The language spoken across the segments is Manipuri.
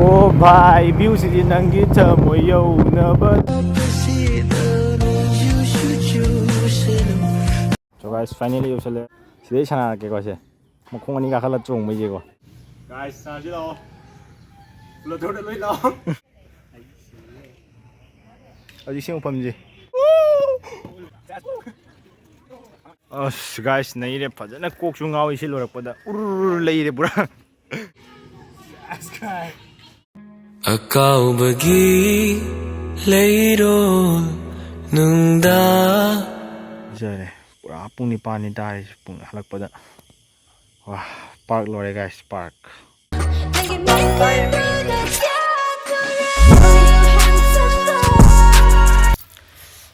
Oh bhai, view si nanggi tamo yo na ba. So guys, finally usale. Side Sanark ke ko se. Makhong ani ka khala chung mai je ko. Guys, sa ji lo. Lo thod loi lo. Aji sing pham ji. Guys, nahi re phajana kok chu ngawi si lorak pada. Lei re pura. Akaubagi leirol nungda Jare pura pung ni pani dai pung halak pada. Wah, park lore guys, park.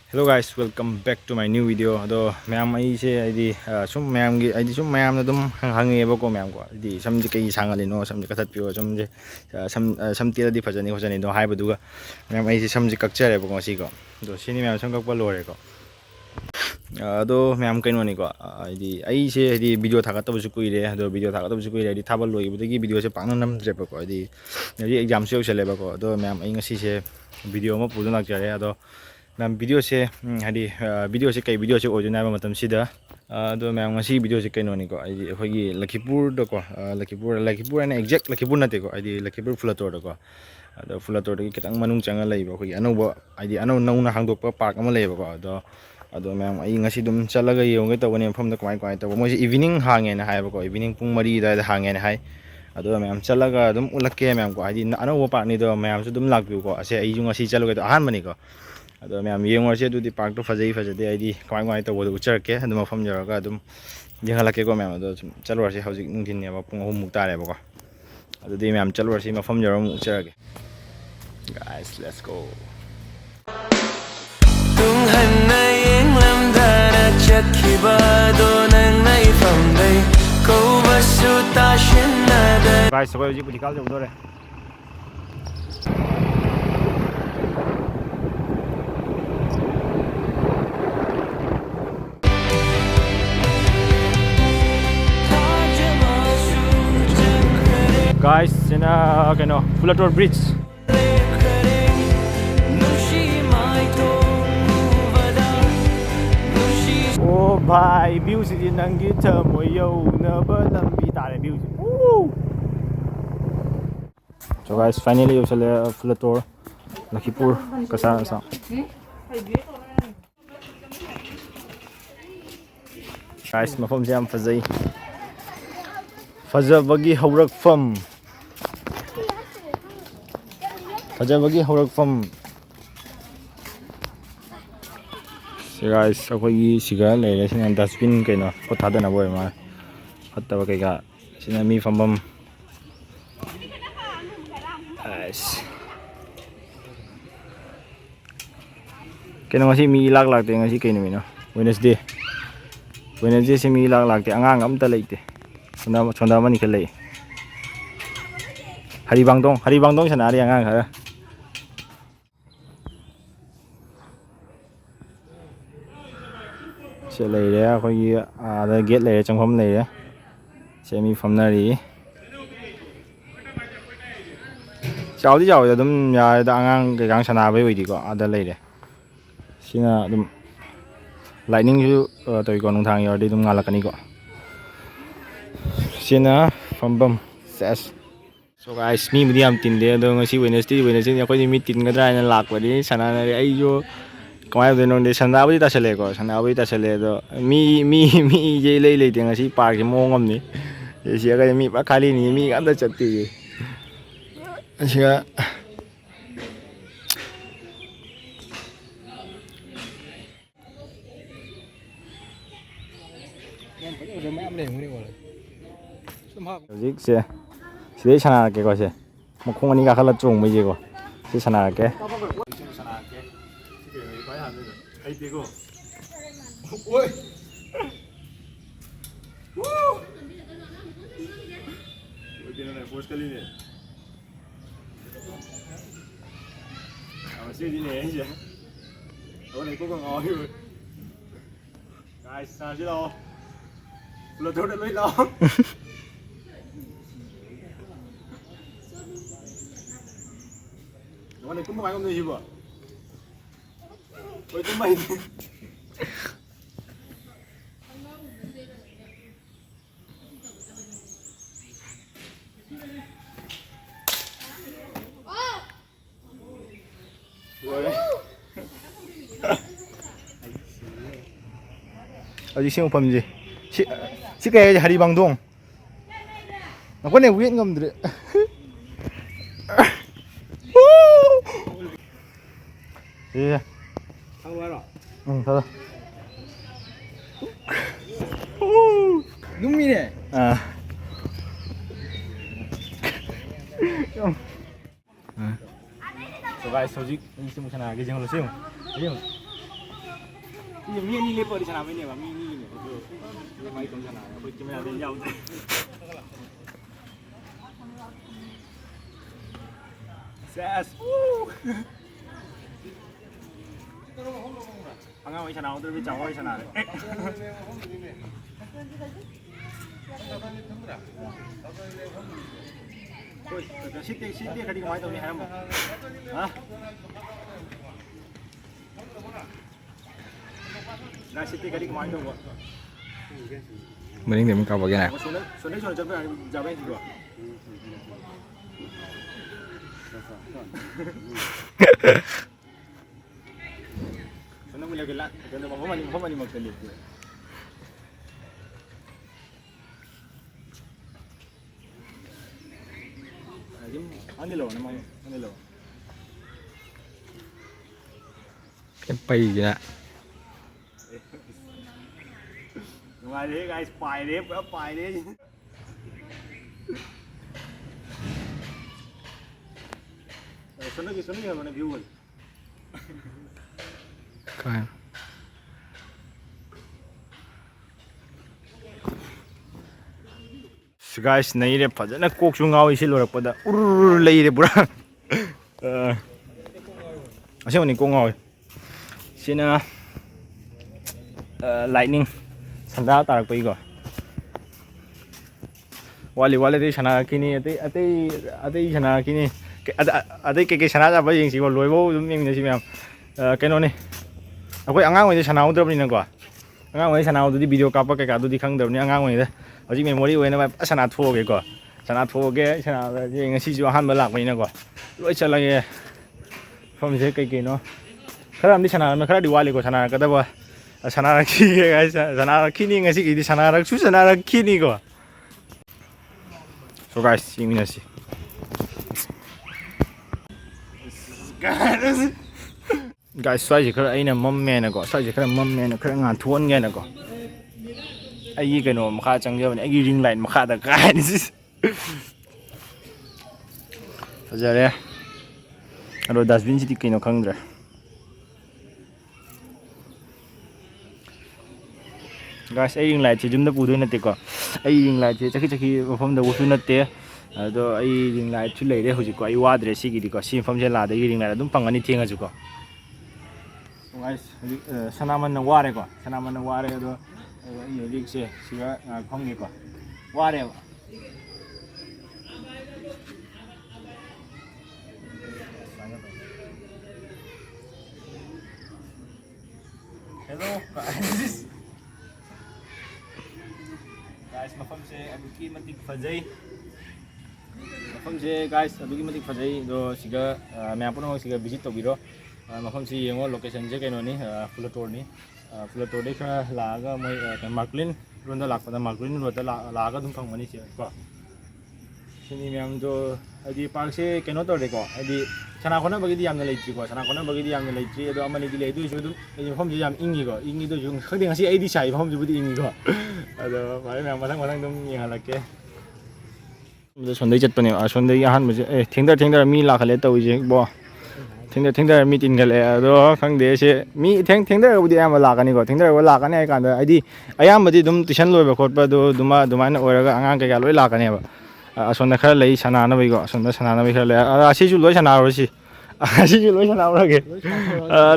Hello guys, welcome back to my new video. Ado mayam ai se id sum mayam gi id sum mayam na dum hangi eba ko mayam ko id sam ji kai sangali no sam ji kathat pio sam je sam tira di phajani khojani do hai badu ga mayam ai se sam ji kakchare ba ko si ko do sini mayam sam kak pa lore ko ado mayam kaino ni ko id ai se id video thagat ta bu kui re do video thagat ta bu kui re id thabal loi bu gi video se pang nam je ba ko id exam se chale ba ko do mayam ai ngasi se video ma pu nak jare ado ma'am video से हादी वीडियो से कई वीडियो से ओजोना बा मतम सिदा दो मैम ngasi वीडियो से कइनो निको आइ अखोगी लखीपुर दको लखीपुर ने एक्जेक्ट लखीपुर नते को आइ लखीपुर फुलातोर दको अदो फुलातोर दगी खितंग मनुंग चंगा लैबो अखोगी अनौबो आइ अनौ नौना हांगदोकपा पार्क अमा लैबो को अदो मैम आइ ngasi दुम चलगा येंगे तबने मफम द कमाय कमाय तब मोजे इवनिंग हांगे ना हायबो को इवनिंग पुंग मरी दा हांगे ना हाय अदो मैम चलगा दुम उलक्के मैम को आइ अनौबो पार्क नि दो मैम सु दुम लाक्बिउ को असे आइ ngasi चलगा तो अहान मनि को अदो मैम येंगोसे दुदि पार्क तो फजई फजदे आइदि कमाय कमाय तो बदु उचरके अदु मफम जरगा अदुम जेंगलके को मैम अदो चलवरसे हौजिक नुंथिन नेबा पुंग 3 मुक तारे बको अदुदि मैम चलवरसे मफम जरम उचरगे guys let's go tung hanna yenglam dana chakhiba do nang nai from dai ko basu ta shinna da guys सबै हौजिक पुदि काल जबदोरे guys sina kano Fulator bridge oh bhai view si nanggi tamo yo na ba lambi tare view so guys finally usale Fulator Lakhipur kasa sa guys mafam jam fazai fazabagi haurakfam guys akhoi siga leire sina dustbin kaino pothada na boy ma hatta ba kaiga sina mi fambam guys kaino ngasi mi lak te ngasi kaino mi no Wednesday se mi lak te angang amta leite sonda mani khalai haribangdong sanari angang khara se leire akhoi ada gate leire changpham leire semi famnari chaudi dum ya da angang ke gang sana bai oidi ko ada leire sina dum lightning ju toi ko nung thang yor dum ngalakani ko sina fambam ses so guys mi medium tin de do ngasi Wednesday akhoi mi tin gadra na lakpadi sanana ai jo kamai de nong de Sanaba ta chale ko Sanaba ta chale do mi je lei de ngasi park je mongam ni sia ga mi pa khali ni mi am da chatti sia Houjik se side Sanark ke ko se makhong ani ka khala chung mai je ko si Sanark ke ai देखो ओए वो दिन ने पोस्ट कर ली ने अब से दिन ने है वो ने को ngồi guys sao chứ đâu lo thốt loi lo 오늘 금방 안 오는 이거. 왜 금방 있네. 아직 시험범지 시가야지 하리방동 나번에 위에 놈들이 예 하고 와라 응 가자 농민네 아 guys, Houjik ini semua sana lagi jangan lupa jangan ini lepas di sana ini apa ini mai tong sana apa cuma ada jauh ses angin di sana udah bisa jauh di sana 시대 가리고 많이 더니 하는 거. 아? 나 시대 가리고 많이 더고. mình điểm cao vào cái này. Xuống cho cái giờ bên gì rồi. Xuống nó mới cái lát, cái nó không mà cái liệt rồi. Henle namanya Henle. Empai gila. Nungaibadi guys, pai deh. Sana mana view kan? Kan. guys naire fajana kok chu ngawi si lorak pada ur leire pura asem ni ko ngawi sina lightning sanda tarak pai go wali de sana kini ate sana kini ate ke sana ja ba ying si go loi bo dum ying ni si myam keno ni akoi angang oi sana udra ni na ko angang oi sana udu di video kapa ke ka du di khang da ni angang oi de Houjik memory oi na ba sana thoge ko sana thoge sana ying si ju han ba lak bai na ko loi chalage phom je kai kai no khara am di sana ma khara di wali ko sana ka da ba Sanark guys Sanark ni ngasi ki di Sanark su Sanark ni ko so guys ying na si guys swai ji khara aina mom me na ko swai ji khara mom me na khara nga thon nge na ko ai cái no makha chang je ne ai ring line makha da kai ni fajare aro dustbin ji ti kai no khang dra guys ai ring light chi jum da pu do na te ko ai ring light chi chaki phom da usu na te ado ai ring light chu lei de Houjik ko ai wa dre si gi di ko si phom je la da ring light dum pangani thenga ju ko guys Sanaba na ware ko Sanaba na ware ado ai Houjik se siga khong gi ko ware hello guys mafam se aduki matik fajai mafam se guys aduki matik fajai do siga mya puno siga visit to biro mafam si yengo location je kaino ni fulator de kha la ga moi marklin ronda lakpa da marklin ronda la ga dum phang mani se ko sini myam do adi park se kaino to de ko adi sana khona bagi di yamna leitri ko sana khona bagi di yamna leitri do amani di le du ju dum adi phom je yam ingi ko ingi do jung khade ngasi ai di sai phom ju budi ingi ko ado mari myam matang dum yang halake ado sondai chat pane sondai han mu je thengdar mi la khale to je bo thengdar mi tin gale ado khang de se mi thengdar budi am la ka ni ko thengdar ko la ka ni ai kan da ai di ayam badi dum tuition loi ba khot ba do duma na oraga angang ka loi la ka ni ba asonda khara lei sana na bai go asonda sana na bai khara lei asi ju loi sana ro si asi ju loi sana ro ge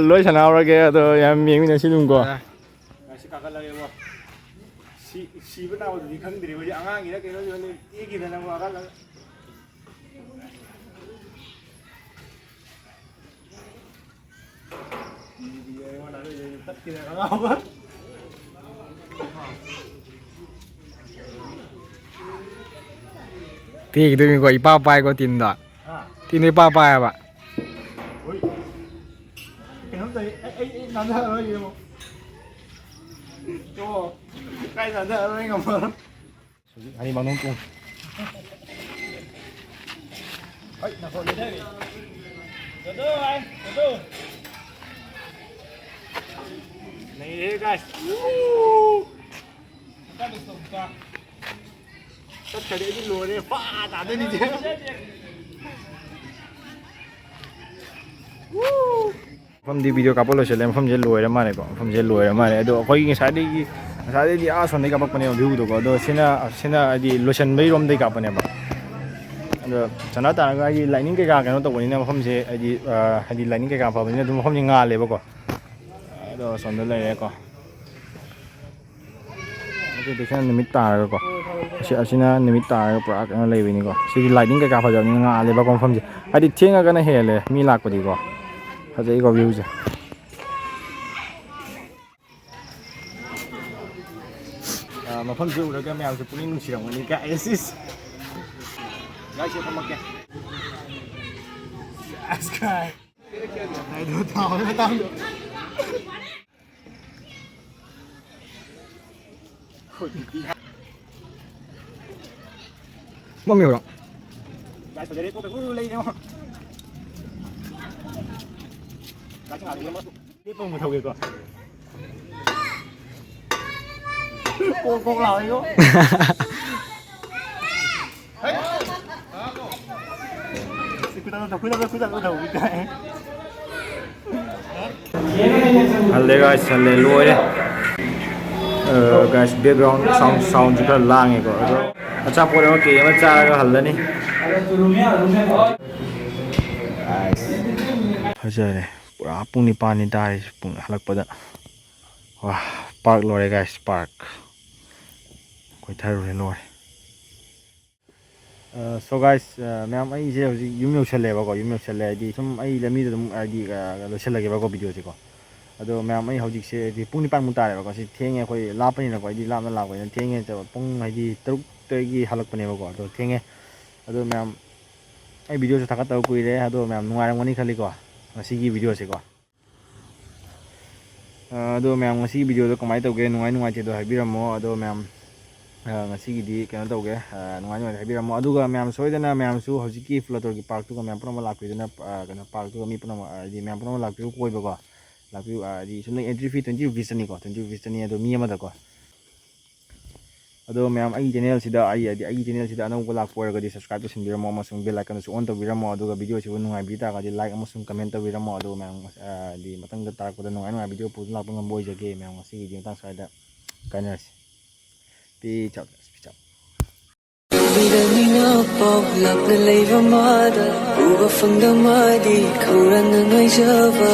loi sana ro ge ado yam mi mi na si dum ko asi ka ka la ge bo si ba na di khang dri ba angang ira ke no yo ni e gi na ma ka la thì tôi gọi ba bài có tiền đó thì nơi ba bài à bạn cái hôm đấy ấy làm thợ rồi gì không cho cái làm thợ rồi không mà anh bằng nông cung ấy là hội thế từ từ anh từ từ này guys các được sống qua tất cả những lùa này phá tạt lên đi chứ ผมดีวิดีโอกับโปรเจกต์เลยผมจะรวยแล้วมาเลยก่อนผมจะรวยแล้วมาเลยดูคอยกินสายดีอาส่วนนี้กับปนเนี่ยวิวดูก็ดูเส้นดีโลชั่นไม่รวมได้กับปนเนี่ยบ้างดูฉะนั้นแต่ก็ไอ้ไลนิ่งกี่การกันตัวนี้เนี่ยผมจะไอ้ไลนิ่งกี่การพอเป็นเนี่ยดูผมจะงานเลยบ้างก็ดูส่วนนี้เลยก็ดูดูเส้นนิมิตตาเลยก็เส้นนิมิตตาก็ปรากฏอะไรแบบนี้ก็สิ่งไลนิ่งกี่การพอจะงานเลยบ้างก็ผมจะไอ้ที่เที่ยงกันเนี่ยเห็นเลยมีหลักกว่าดีก็เขาจะอีกวิวจ้ะมาพ่นซิวแล้วก็แมวจะปุ่นนุ่งเฉียงวันนี้ก็เอซิสได้เชื่อผมมาแกสกายไหนดูเต่าไม่ต้องดูไม่มีหรอกได้สุดเลยตัวเป็นผู้เลยเนาะนี่ปุ่มมือเท่ากันก่อนโกงเราไอ้กูเฮ้ยHenle guys, Henle luar deh. Guys background sound juga lang ya kok. Acap boleh oke, macam Henle nih. Guys, aja deh. Pung ni pani dari pung halak pada. Wah, park luar ya guys, park. Kau tahu luar. So guys, मैं आई जे यूम्यो चले बाको यूम्यो चले दी तुम आई लमी तो तुम आई लो चले के बाको वीडियो से को अदो मैं आई हौजिक से दी पुंग निपान मुतारे बाको से थेंगे कोई लापनी ना कोई दी लाप ना लाप कोई थेंगे तो पुंग आई दी तरुक तरी हालक पने बाको अदो थेंगे अदो मैं आई वीडियो से थका तरुक कोई रे अदो मैं नुआरंग वनी खाली को ngasi की वीडियो से को अदो मैं ngasi वीडियो तो कमाई तो के नुआई चे तो हाइबिरमो अदो मैं ngasigidi kena tau ke nunganya habiramo aduga ma'am soidana ma'am su hojiki floator ki park tu ka ma'am pernah lakidana kena park tu kami pernah di ma'am pernah lakidu koi baga lakidu di sunai entry fee 20 rupees ni ko 20 rupees ni ado mi amada ko ado ma'am ai channel sida ai channel sida anau ko lakpor ga di subscribe to sinbiramo amasung bell icon su on to biramo aduga video si nungai bi ta ga di like amasung comment to biramo ado ma'am di matang da tarak ko da nungai video pu lakpo ngamboi jage ma'am ngasigidi tang saida kanas Peace out. Vida mina pop lap le lei va mada, uba fang da madi, kauran na noi java.